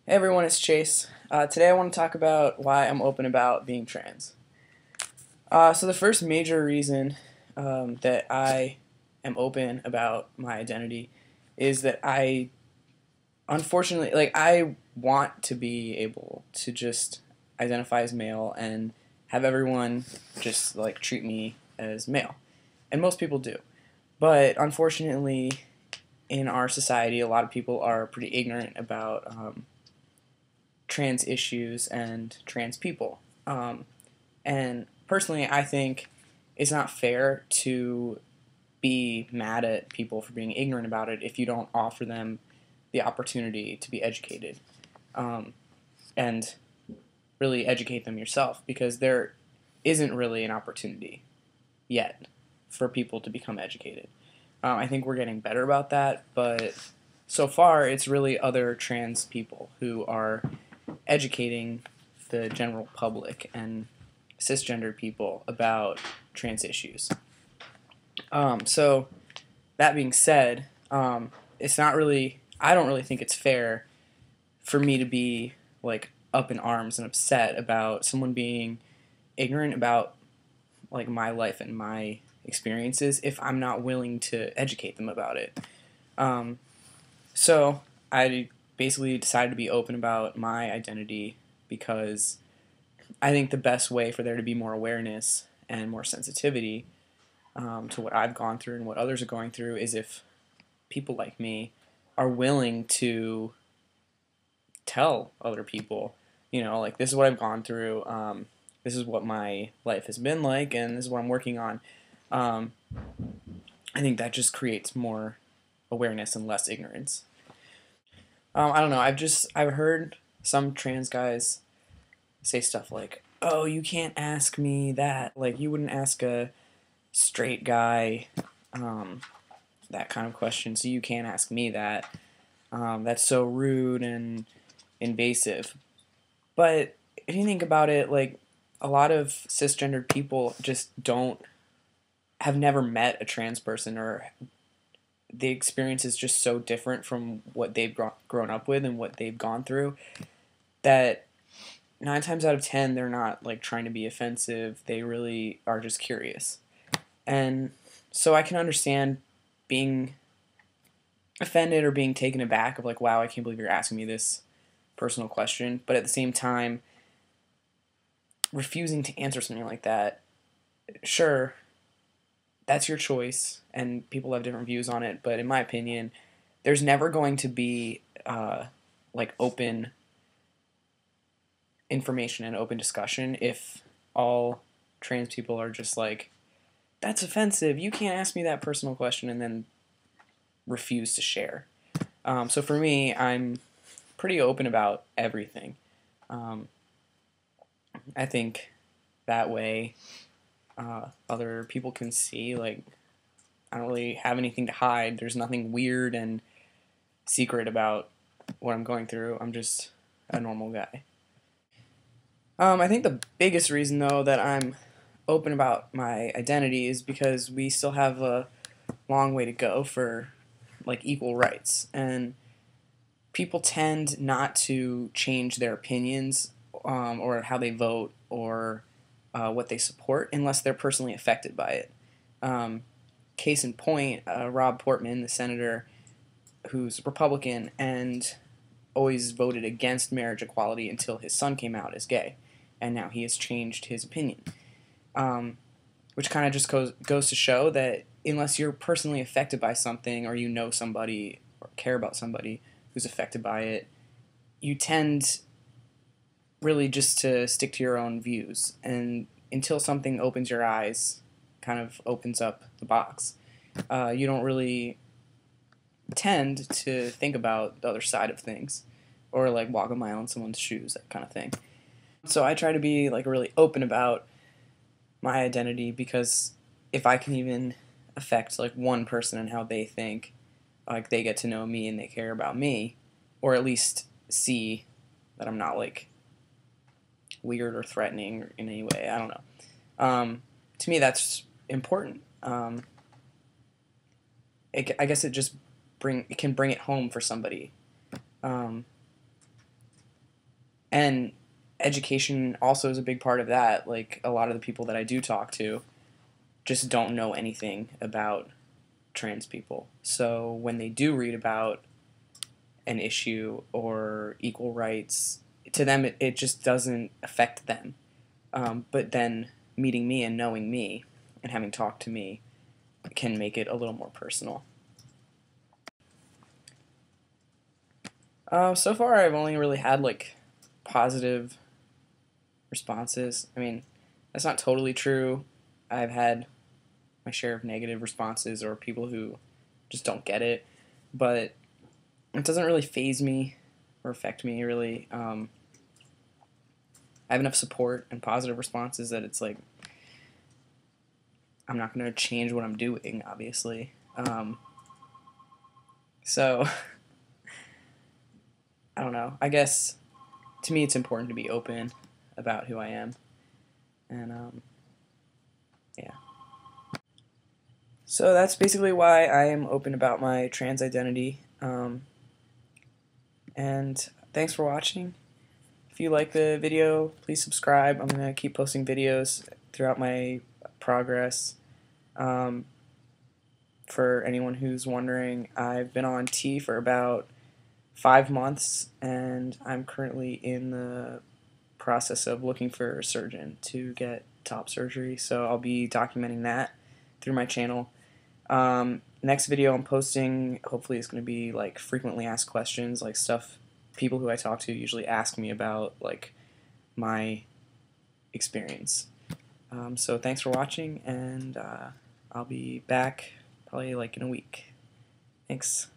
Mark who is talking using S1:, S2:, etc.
S1: Hey everyone, it's Chase. Today I want to talk about why I'm open about being trans. So the first major reason that I am open about my identity is that unfortunately, I want to be able to just identify as male and have everyone just like treat me as male, and most people do. But unfortunately, in our society, a lot of people are pretty ignorant about trans issues and trans people. And personally, I think it's not fair to be mad at people for being ignorant about it if you don't offer them the opportunity to be educated, and really educate them yourself, because there isn't really an opportunity yet for people to become educated. I think we're getting better about that, but so far it's really other trans people who are educating the general public and cisgender people about trans issues. So that being said, it's not really. I don't really think it's fair for me to be like up in arms and upset about someone being ignorant about like my life and my experiences if I'm not willing to educate them about it. Um, so I basically decided to be open about my identity because I think the best way for there to be more awareness and more sensitivity to what I've gone through and what others are going through is if people like me are willing to tell other people, like, this is what I've gone through, this is what my life has been like, and this is what I'm working on. Um, I think that just creates more awareness and less ignorance. I don't know. I've heard some trans guys say stuff like, "Oh, you can't ask me that. Like, you wouldn't ask a straight guy um, that kind of question, so you can't ask me that. That's so rude and invasive." But if you think about it, like, a lot of cisgendered people just don't have never met a trans person, or the experience is just so different from what they've grown up with and what they've gone through that 9 times out of 10 they're not like trying to be offensive. They really are just curious. And so I can understand being offended or being taken aback of like, wow, I can't believe you're asking me this personal question. But at the same time, refusing to answer something like that, sure, that's your choice, and people have different views on it. But in my opinion, there's never going to be like open information and open discussion if all trans people are just like, that's offensive, you can't ask me that personal question, and then refuse to share. So for me, I'm pretty open about everything. Um, I think that way other people can see, like, I don't really have anything to hide. There's nothing weird and secret about what I'm going through. I'm just a normal guy. I think the biggest reason, though, that I'm open about my identity is because we still have a long way to go for like equal rights, and people tend not to change their opinions, or how they vote, or what they support unless they're personally affected by it. Um, Case in point, Rob Portman, the senator who's Republican and always voted against marriage equality until his son came out as gay, and now he has changed his opinion. Um, which kind of just goes to show that unless you're personally affected by something, or you know somebody or care about somebody who's affected by it, you tend really just to stick to your own views. And until something opens your eyes, kind of opens up the box, you don't really tend to think about the other side of things, or like walk a mile in someone's shoes, that kind of thing. So I try to be like really open about my identity, because if I can even affect like one person and how they think, like they get to know me and they care about me, or at least see that I'm not like weird or threatening in any way. I don't know. To me, that's important. I guess it can bring it home for somebody. Um, And education also is a big part of that. Like, a lot of the people that I do talk to just don't know anything about trans people. So when they do read about an issue or equal rights, to them it just doesn't affect them. But then meeting me and knowing me and having talked to me can make it a little more personal. So far, I've only really had like positive responses. I mean, that's not totally true. I've had my share of negative responses or people who just don't get it, but it doesn't really faze me or affect me really. I have enough support and positive responses that it's like I'm not going to change what I'm doing, obviously. So I don't know. I guess to me it's important to be open about who I am, and yeah. So that's basically why I am open about my trans identity. And thanks for watching. If you like the video, please subscribe. I'm going to keep posting videos throughout my progress. For anyone who's wondering, I've been on T for about 5 months, and I'm currently in the process of looking for a surgeon to get top surgery, so I'll be documenting that through my channel. Next video I'm posting hopefully is going to be like frequently asked questions, like stuff people who I talk to usually ask me about, like my experience. So thanks for watching, and I'll be back probably like in a week. Thanks.